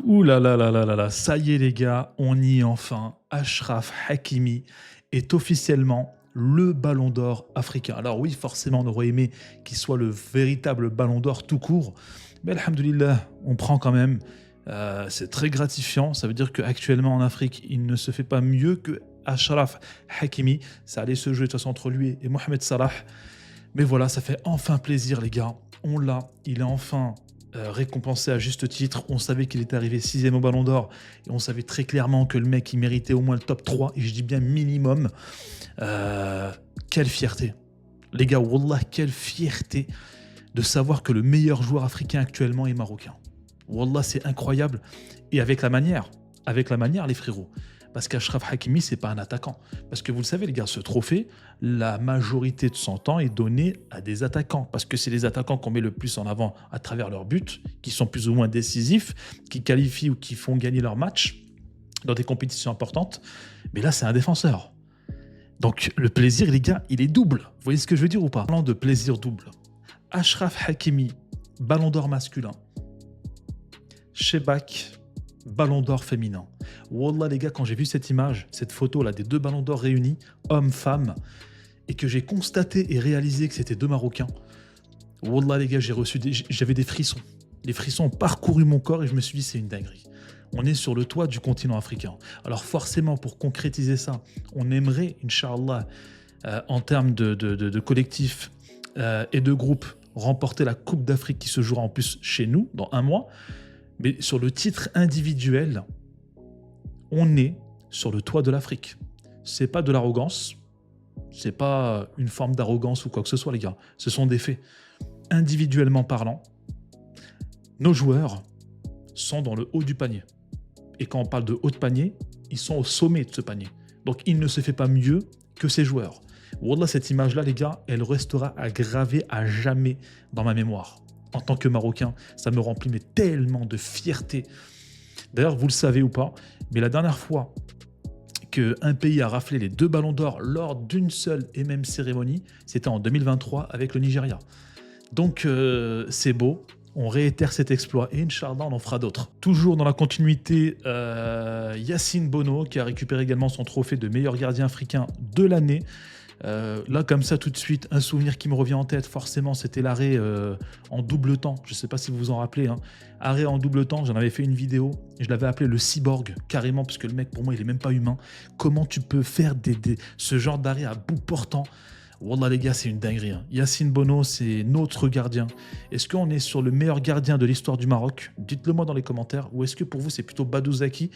Ouh là là là là là là, ça y est les gars, on y est enfin. Achraf Hakimi est officiellement le ballon d'or africain. Alors oui, forcément, on aurait aimé qu'il soit le véritable ballon d'or tout court, mais alhamdoulilah, on prend quand même. C'est très gratifiant, ça veut dire qu'actuellement en Afrique, il ne se fait pas mieux que Achraf Hakimi. Ça allait se jouer de toute façon entre lui et Mohamed Salah. Mais voilà, ça fait enfin plaisir les gars. On l'a, il est enfin récompensé à juste titre. On savait qu'il était arrivé 6e au Ballon d'Or et on savait très clairement que le mec il méritait au moins le top 3 et je dis bien minimum. Quelle fierté. Les gars, wallah, quelle fierté de savoir que le meilleur joueur africain actuellement est marocain. Wallah, c'est incroyable. Et avec la manière, les frérots. Parce qu'Achraf Hakimi, c'est pas un attaquant. Parce que vous le savez, les gars, ce trophée, la majorité de son temps est donné à des attaquants. Parce que c'est les attaquants qu'on met le plus en avant à travers leurs buts, qui sont plus ou moins décisifs, qui qualifient ou qui font gagner leur match dans des compétitions importantes. Mais là, c'est un défenseur. Donc, le plaisir, les gars, il est double. Vous voyez ce que je veux dire ou pas? Parlant de plaisir double. Achraf Hakimi, ballon d'or masculin. Chebak, ballon d'or féminin. Wallah les gars, quand j'ai vu cette image, cette photo là des deux ballons d'or réunis, hommes-femmes, et que j'ai constaté et réalisé que c'était deux Marocains, Wallah les gars, j'avais des frissons. Les frissons ont parcouru mon corps et je me suis dit c'est une dinguerie. On est sur le toit du continent africain. Alors forcément, pour concrétiser ça, on aimerait, Inch'Allah, en termes de collectif et de groupe, remporter la Coupe d'Afrique qui se jouera en plus chez nous dans un mois. Mais sur le titre individuel, on est sur le toit de l'Afrique. C'est pas de l'arrogance, c'est pas une forme d'arrogance ou quoi que ce soit, les gars. Ce sont des faits. Individuellement parlant, nos joueurs sont dans le haut du panier. Et quand on parle de haut de panier, ils sont au sommet de ce panier. Donc il ne se fait pas mieux que ces joueurs. Wallah, cette image-là, les gars, elle restera gravée à jamais dans ma mémoire. En tant que Marocain, ça me remplit mais tellement de fierté. D'ailleurs, vous le savez ou pas, mais la dernière fois qu'un pays a raflé les deux ballons d'or lors d'une seule et même cérémonie, c'était en 2023 avec le Nigeria. Donc, c'est beau. On réitère cet exploit et Inch'Allah, on en fera d'autres. Toujours dans la continuité, Yacine Bono qui a récupéré également son trophée de meilleur gardien africain de l'année. Là, comme ça, tout de suite, un souvenir qui me revient en tête, forcément, c'était l'arrêt en double temps. Je ne sais pas si vous vous en rappelez. Hein. Arrêt en double temps, j'en avais fait une vidéo. Et je l'avais appelé le cyborg, carrément, parce que le mec, pour moi, il n'est même pas humain. Comment tu peux faire ce genre d'arrêt à bout portant? Wallah, les gars, c'est une dinguerie. Hein. Yacine Bono, c'est notre gardien. Est-ce qu'on est sur le meilleur gardien de l'histoire du Maroc? Dites-le moi dans les commentaires. Ou est-ce que pour vous, c'est plutôt Badou Zaki?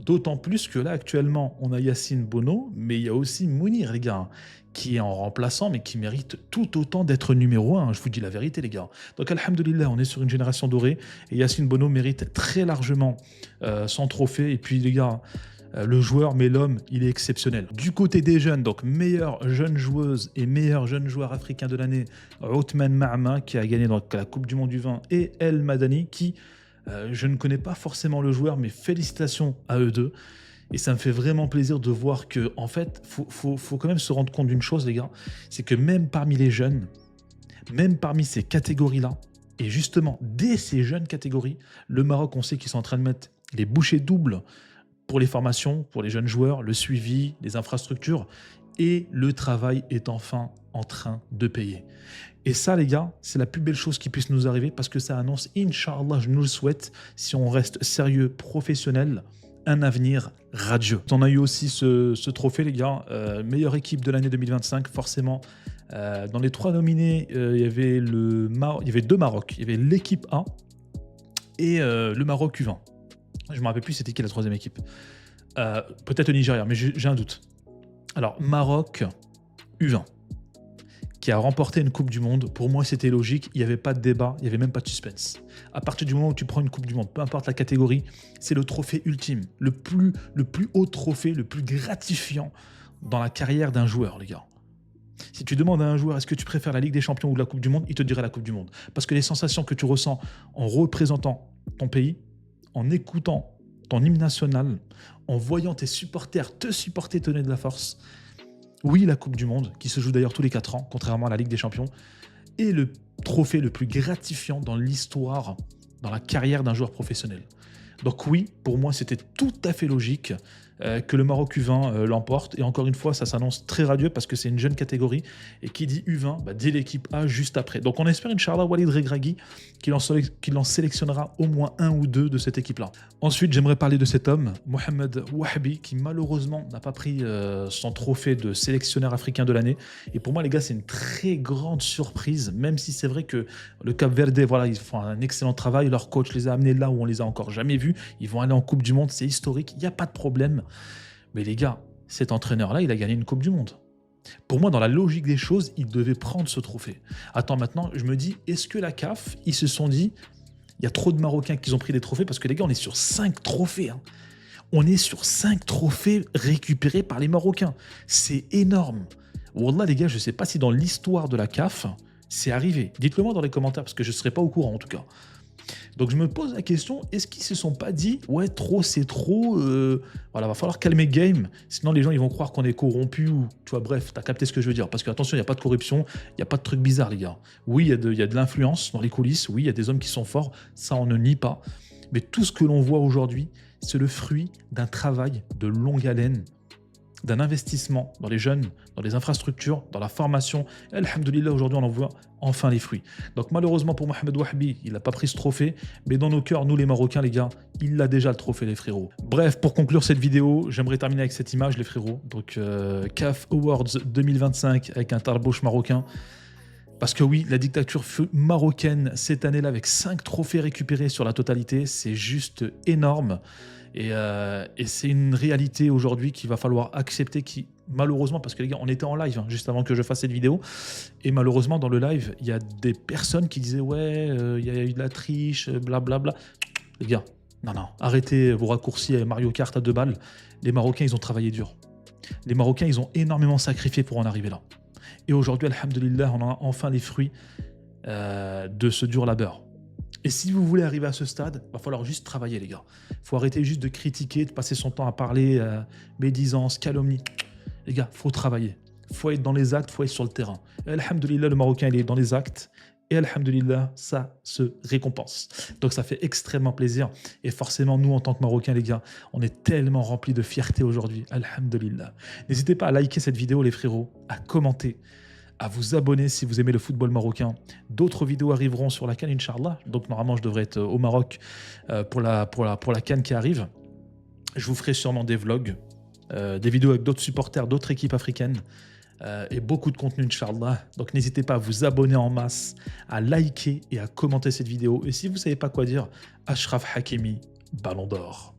D'autant plus que là, actuellement, on a Yacine Bono, mais il y a aussi Mounir, les gars, qui est en remplaçant, mais qui mérite tout autant d'être numéro 1. Je vous dis la vérité, les gars. Donc, alhamdoulilah, on est sur une génération dorée, et Yacine Bono mérite très largement son trophée. Et puis, les gars, le joueur, mais l'homme, il est exceptionnel. Du côté des jeunes, donc meilleure jeune joueuse et meilleur jeune joueur africain de l'année, Othman Mahma, qui a gagné donc la Coupe du Monde du vin, et El Madani, qui... je ne connais pas forcément le joueur, mais félicitations à eux deux. Et ça me fait vraiment plaisir de voir que, en fait, faut quand même se rendre compte d'une chose, les gars, c'est que même parmi les jeunes, même parmi ces catégories-là, et justement, dès ces jeunes catégories, le Maroc, on sait qu'ils sont en train de mettre les bouchées doubles pour les formations, pour les jeunes joueurs, le suivi, les infrastructures, et le travail est enfin en train de payer. Et ça, les gars, c'est la plus belle chose qui puisse nous arriver parce que ça annonce, Inch'Allah, je nous le souhaite, si on reste sérieux, professionnel, un avenir radieux. On a eu aussi ce trophée, les gars, meilleure équipe de l'année 2025, forcément. Dans les trois nominés, il y avait deux Maroc. Il y avait l'équipe A et le Maroc U20. Je ne me rappelle plus c'était qui la troisième équipe. Peut-être le Nigeria, mais j'ai un doute. Alors, Maroc U20. Qui a remporté une Coupe du Monde, pour moi c'était logique, il n'y avait pas de débat, il n'y avait même pas de suspense. À partir du moment où tu prends une Coupe du Monde, peu importe la catégorie, c'est le trophée ultime, le plus haut trophée, le plus gratifiant dans la carrière d'un joueur, les gars. Si tu demandes à un joueur est-ce que tu préfères la Ligue des Champions ou la Coupe du Monde, il te dirait la Coupe du Monde. Parce que les sensations que tu ressens en représentant ton pays, en écoutant ton hymne national, en voyant tes supporters te supporter, te donner de la force. Oui, la Coupe du Monde, qui se joue d'ailleurs tous les 4 ans, contrairement à la Ligue des Champions, est le trophée le plus gratifiant dans l'histoire, dans la carrière d'un joueur professionnel. Donc oui, pour moi, c'était tout à fait logique que le Maroc U20 l'emporte. Et encore une fois, ça s'annonce très radieux parce que c'est une jeune catégorie. Et qui dit U20, bah, dit l'équipe A juste après. Donc on espère, Inch'Allah, Walid Regragui, qu'il en sélectionnera au moins un ou deux de cette équipe-là. Ensuite, j'aimerais parler de cet homme, Mohamed Wahbi, qui malheureusement n'a pas pris son trophée de sélectionneur africain de l'année. Et pour moi, les gars, c'est une très grande surprise, même si c'est vrai que le Cap-Verde, voilà, ils font un excellent travail. Leur coach les a amenés là où on les a encore jamais vus. Ils vont aller en Coupe du Monde, c'est historique, il n'y a pas de problème. Mais les gars, cet entraîneur-là, il a gagné une Coupe du Monde. Pour moi, dans la logique des choses, il devait prendre ce trophée. Attends, maintenant, je me dis, est-ce que la CAF, ils se sont dit, il y a trop de Marocains qui ont pris des trophées, parce que les gars, on est sur 5 trophées. Hein. On est sur 5 trophées récupérés par les Marocains. C'est énorme. Wallah, les gars, je ne sais pas si dans l'histoire de la CAF, c'est arrivé. Dites-le moi dans les commentaires, parce que je ne serai pas au courant, en tout cas. Donc je me pose la question, est-ce qu'ils se sont pas dit ouais trop c'est trop, voilà, va falloir calmer le game, sinon les gens ils vont croire qu'on est corrompu ou tu vois, bref, t'as capté ce que je veux dire, parce que attention, il n'y a pas de corruption, il n'y a pas de trucs bizarres les gars. Oui, il y a de l'influence dans les coulisses, oui, il y a des hommes qui sont forts, ça on ne nie pas, mais tout ce que l'on voit aujourd'hui, c'est le fruit d'un travail de longue haleine, d'un investissement dans les jeunes, dans les infrastructures, dans la formation. Et alhamdoulilah, aujourd'hui, on en voit enfin les fruits. Donc malheureusement pour Mohamed Wahbi, il n'a pas pris ce trophée, mais dans nos cœurs, nous les Marocains, les gars, il a déjà le trophée, les frérots. Bref, pour conclure cette vidéo, j'aimerais terminer avec cette image, les frérots. Donc CAF Awards 2025 avec un tarbouche marocain. Parce que oui, la dictature marocaine cette année-là, avec 5 trophées récupérés sur la totalité, c'est juste énorme. Et c'est une réalité aujourd'hui qu'il va falloir accepter, qui malheureusement, parce que les gars, on était en live hein, juste avant que je fasse cette vidéo, et malheureusement dans le live, il y a des personnes qui disaient ouais, il y a eu de la triche, blablabla. Les gars, non, arrêtez vos raccourcis à Mario Kart à 2 balles. Les Marocains, ils ont travaillé dur. Les Marocains, ils ont énormément sacrifié pour en arriver là. Et aujourd'hui, alhamdoulilah, on a enfin les fruits de ce dur labeur. Et si vous voulez arriver à ce stade, il va falloir juste travailler, les gars. Il faut arrêter juste de critiquer, de passer son temps à parler médisance, calomnie. Les gars, il faut travailler. Il faut être dans les actes, il faut être sur le terrain. Et alhamdoulilah, le Marocain, il est dans les actes. Et alhamdoulilah, ça se récompense. Donc ça fait extrêmement plaisir. Et forcément, nous, en tant que Marocains, les gars, on est tellement remplis de fierté aujourd'hui. Alhamdoulilah. N'hésitez pas à liker cette vidéo, les frérots, à commenter, à vous abonner si vous aimez le football marocain. D'autres vidéos arriveront sur la CAN, Inch'Allah. Donc normalement, je devrais être au Maroc pour la CAN qui arrive. Je vous ferai sûrement des vlogs, des vidéos avec d'autres supporters, d'autres équipes africaines et beaucoup de contenu, Inch'Allah. Donc n'hésitez pas à vous abonner en masse, à liker et à commenter cette vidéo. Et si vous ne savez pas quoi dire, Achraf Hakimi, Ballon d'Or.